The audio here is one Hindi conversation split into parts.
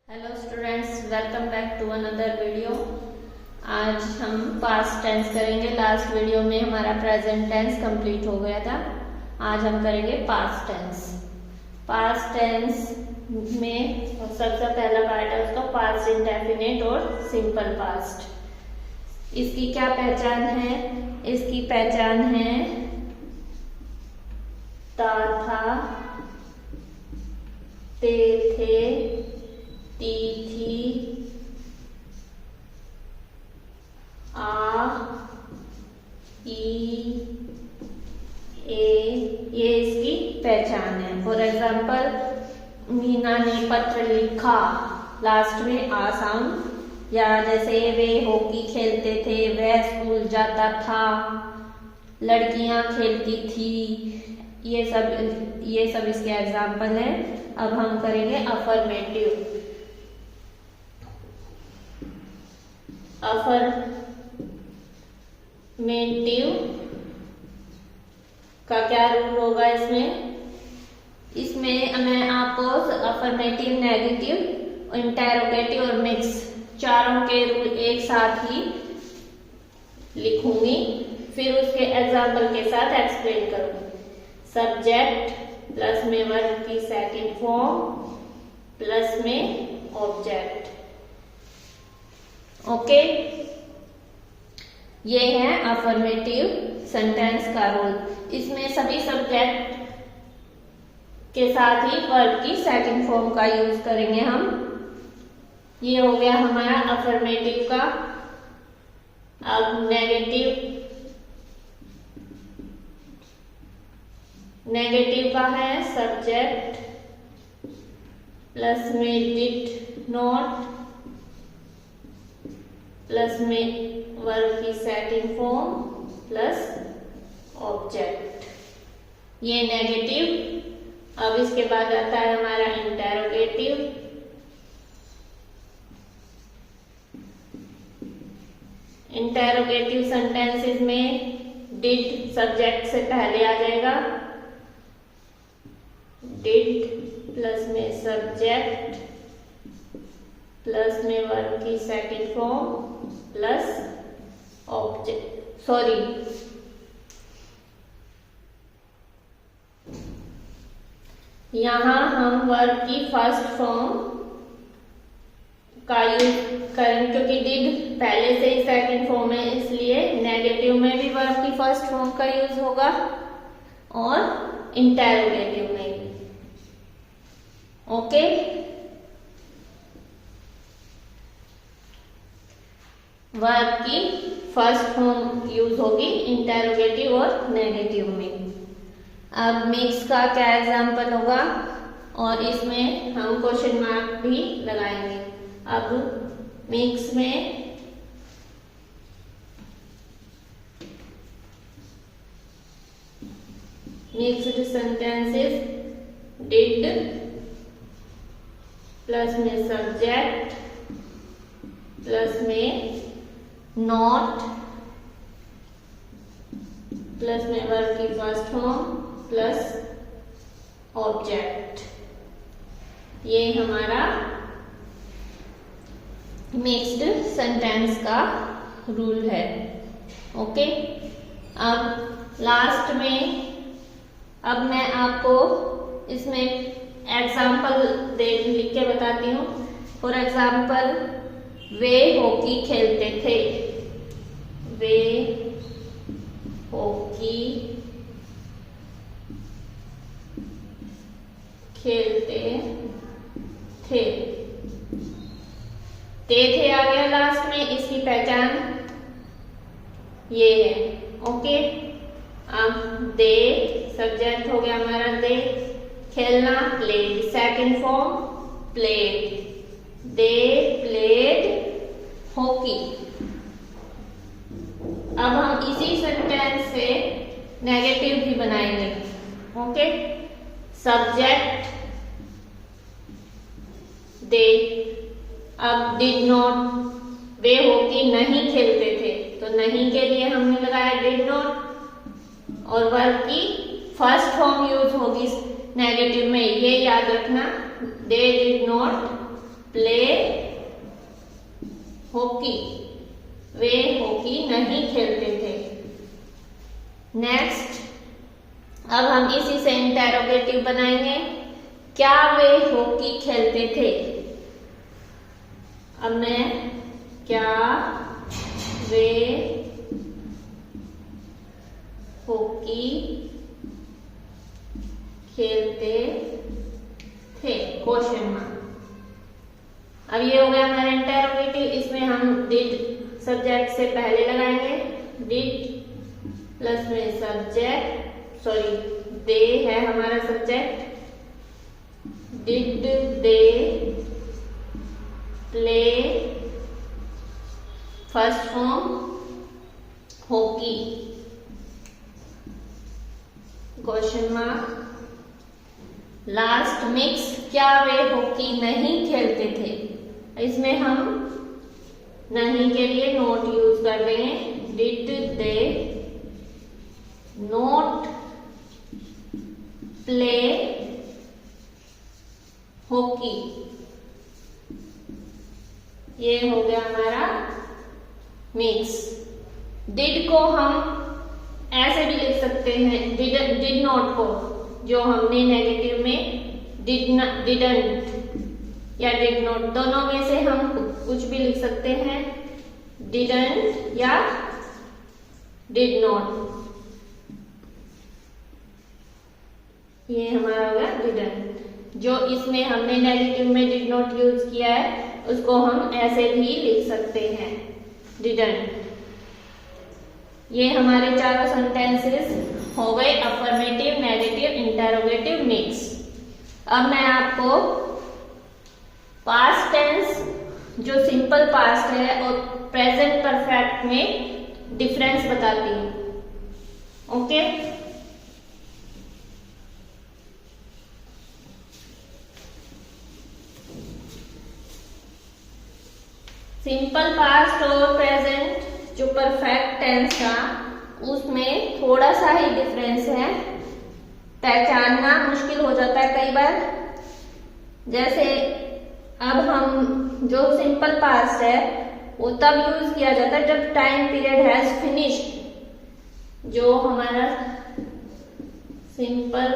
Hello students, welcome back to another video. आज हम पास्ट टेंस करेंगे। लास्ट वीडियो में हमारा प्रेजेंट टेंस कंप्लीट हो गया था। आज हम करेंगे पास्ट टेंस। पास्ट टेंस में सबसे पहला पार्ट है उसका पास्ट इंडेफिनिट और सिंपल पास्ट। इसकी क्या पहचान है? इसकी पहचान है था, ते थे, ती थी, आ, ई, ए, ये इसकी पहचान है। फॉर एग्जाम्पल, मीना ने पत्र लिखा, लास्ट में आ साउंड। या जैसे वे हॉकी खेलते थे, वह स्कूल जाता था, लड़कियां खेलती थी। ये सब इसके एग्जाम्पल हैं। अब हम करेंगे अफर्मेटिव। अफर्मेटिव का क्या रूल होगा इसमें मैं आपको अफर्मेटिव, नेगेटिव, इंटेरोगेटिव और मिक्स चारों के रूल एक साथ ही लिखूंगी, फिर उसके एग्जाम्पल के साथ एक्सप्लेन करूंगी। सब्जेक्ट प्लस में वर्ब की सेकंड फॉर्म प्लस में ऑब्जेक्ट। ओके, ये है अफर्मेटिव सेंटेंस का रूल। इसमें सभी सब्जेक्ट के साथ ही वर्ब की सेकंड फॉर्म का यूज करेंगे हम। ये हो गया हमारा अफर्मेटिव का। अब नेगेटिव का है सब्जेक्ट प्लस में डिड नॉट प्लस में वर्ब की सेकंड फॉर्म प्लस ऑब्जेक्ट, ये नेगेटिव। अब इसके बाद आता है हमारा इंटेरोगेटिव। इंटेरोगेटिव सेंटेंसेस में डिड सब्जेक्ट से पहले आ जाएगा, डिड प्लस में सब्जेक्ट प्लस में वर्ब की सेकंड फॉर्म प्लस ऑब्जेक्ट, यहां हम वर्ब की फर्स्ट फॉर्म का यूज करेंगे क्योंकि डिड पहले से ही सेकंड फॉर्म है, इसलिए नेगेटिव में भी वर्ब की फर्स्ट फॉर्म का यूज होगा और इंटेरोगेटिव में भी। ओके, वर्ब की फर्स्ट फॉर्म यूज होगी इंटेरोगेटिव और नेगेटिव में। अब मिक्स का क्या एग्जाम्पल होगा और इसमें हम क्वेश्चन मार्क भी लगाएंगे। अब मिक्स में मिक्स्ड सेंटेंसेस डिड प्लस में सब्जेक्ट प्लस में नॉट प्लस में वर्ब की फर्स्ट फॉर्म प्लस ऑब्जेक्ट, ये हमारा मिक्स्ड सेंटेंस का रूल है। ओके, अब लास्ट में अब मैं आपको इसमें एग्जाम्पल लिख के बताती हूँ। फॉर एग्जाम्पल, वे हॉकी खेलते थे, वे हॉकी खेलते थे, थे आ गया लास्ट में, इसकी पहचान ये है। ओके, अब दे सब्जेक्ट हो गया हमारा, दे खेलना played, second form played, they played hockey. अब हम इसी सेंटेंस से नेगेटिव भी बनाएंगे। ओके, सब्जेक्ट दे, अब डिड नॉट, वे हॉकी नहीं खेलते थे, तो नहीं के लिए हमने लगाया डिड नॉट, और वर्ब की फर्स्ट फॉर्म यूज होगी नेगेटिव में, ये याद रखना, they did not play hockey, way hockey नहीं खेलते थे। नेक्स्ट, अब हम इसी से इंटेरोगेटिव बनाएंगे, क्या वे हॉकी खेलते थे। अब मैं क्या वे हॉकी खेलते थे, क्वेश्चन मार्क। अब ये हो गया हमारा इंटेरोगेटिव। इसमें हम डिड सब्जेक्ट से पहले लगाएंगे, डिड प्लस में सब्जेक्ट, सॉरी दे है हमारा subject, did they play first form hockey, question mark. Last mix, क्या वे हॉकी नहीं खेलते थे। इसमें हम नहीं के लिए नोट यूज कर देंगे, did they note play hockey. ये हो गया हमारा मिक्स। डिड को हम ऐसे भी लिख सकते हैं, डिड नॉट को जो हमने नेगेटिव में डिडंट या डिड नॉट, दोनों में से हम कुछ भी लिख सकते हैं, डिडंट या डिड नॉट। ये हमारा हो गया डिडंट। जो इसमें हमने नेगेटिव में डिड नॉट यूज किया है उसको हम ऐसे भी लिख सकते हैं, डिडंट। ये हमारे चारों सेंटेंसेस हो गए अफर्मेटिव, नेगेटिव, इंटेरोगेटिव, मिक्स। अब मैं आपको पास्ट टेंस जो सिंपल पास्ट है और प्रेजेंट परफेक्ट में डिफरेंस बताती हूं। ओके, सिंपल पास्ट और प्रेजेंट जो परफेक्ट टेंस था उसमें थोड़ा सा ही डिफरेंस है, पहचानना मुश्किल हो जाता है कई बार। जैसे अब हम जो सिंपल पास्ट है वो तब यूज किया जाता है जब टाइम पीरियड हैज फिनिश्ड। जो हमारा सिंपल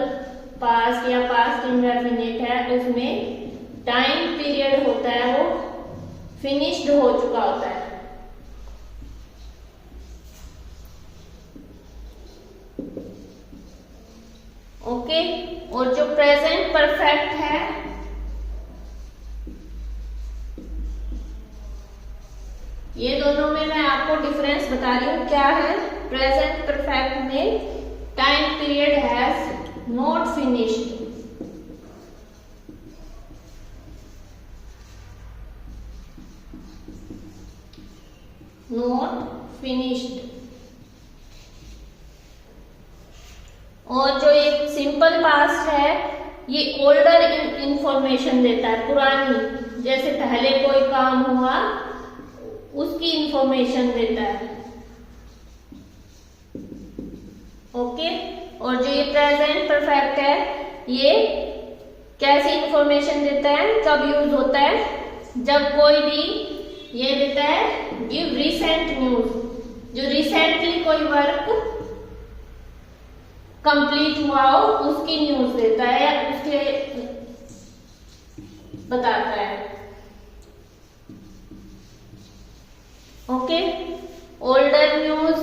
पास्ट या पास्ट इंडेफिनिट है उसमें टाइम पीरियड होता है वो फिनिश्ड हो चुका होता है। ओके, और जो प्रेजेंट परफेक्ट है ये दोनों में मैं आपको डिफरेंस बता रही हूं क्या है। प्रेजेंट परफेक्ट में time period has not finished, not finished. और जो एक सिंपल पास्ट है ये ओल्डर इंफॉर्मेशन देता है, पुरानी, जैसे पहले कोई काम हुआ उसकी इंफॉर्मेशन देता है। ओके, और जो ये प्रेजेंट परफेक्ट है ये कैसी इंफॉर्मेशन देता है, कब यूज होता है, जब कोई भी ये देता है गिव रिसेंट न्यूज, जो रिसेंटली कोई वर्क कंप्लीट हुआ हो उसकी न्यूज देता है या उसके बताता है। ओके, ओल्डर न्यूज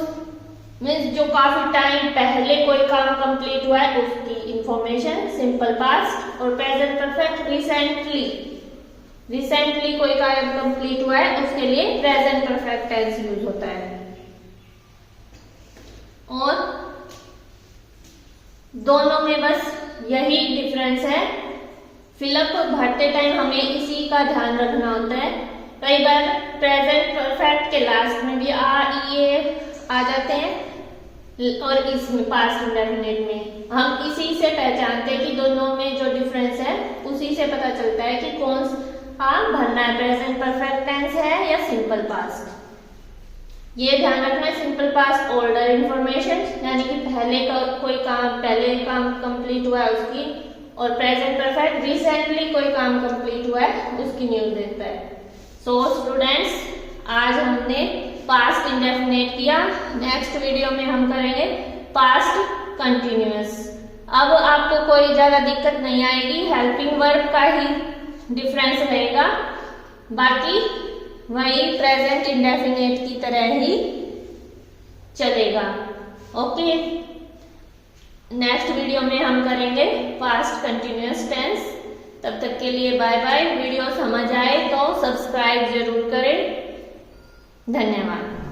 मीन्स जो काफी टाइम पहले कोई काम कंप्लीट हुआ है उसकी इंफॉर्मेशन, सिंपल पास्ट। और प्रेजेंट परफेक्ट रिसेंटली, रिसेंटली कोई काम कंप्लीट हुआ है उसके लिए प्रेजेंट परफेक्ट टेंस यूज होता है। और दोनों में बस यही डिफरेंस है। फिलअप भरते टाइम हमें इसी का ध्यान रखना होता है। कई बार प्रेजेंट परफेक्ट के लास्ट में भी ये आ जाते हैं और इसमें पास्ट इंडेफिनिट में हम इसी से पहचानते हैं कि दोनों में जो डिफरेंस है उसी से पता चलता है कि कौन सा भरना है, प्रेजेंट परफेक्ट टेंस है या सिंपल पास्ट। ये ध्यान रखना है, सिंपल पास्ट ओल्डर इंफॉर्मेशन यानी कि पहले का कोई काम, पहले काम कंप्लीट हुआ है उसकी और प्रेजेंट परफेक्ट रिसेंटली कोई काम कंप्लीट हुआ है उसकी न्यूज देता है। सो स्टूडेंट्स, आज हमने पास्ट इंडेफिनिट किया। नेक्स्ट वीडियो में हम करेंगे पास्ट कंटिन्यूअस। अब आपको कोई ज्यादा दिक्कत नहीं आएगी, हेल्पिंग वर्ब का ही डिफरेंस रहेगा, बाकी वही प्रेजेंट इंडेफिनिट की तरह ही चलेगा। ओके, नेक्स्ट वीडियो में हम करेंगे पास्ट कंटिन्यूअस टेंस। तब तक के लिए बाय बाय। वीडियो समझ आए तो सब्सक्राइब जरूर करें। धन्यवाद।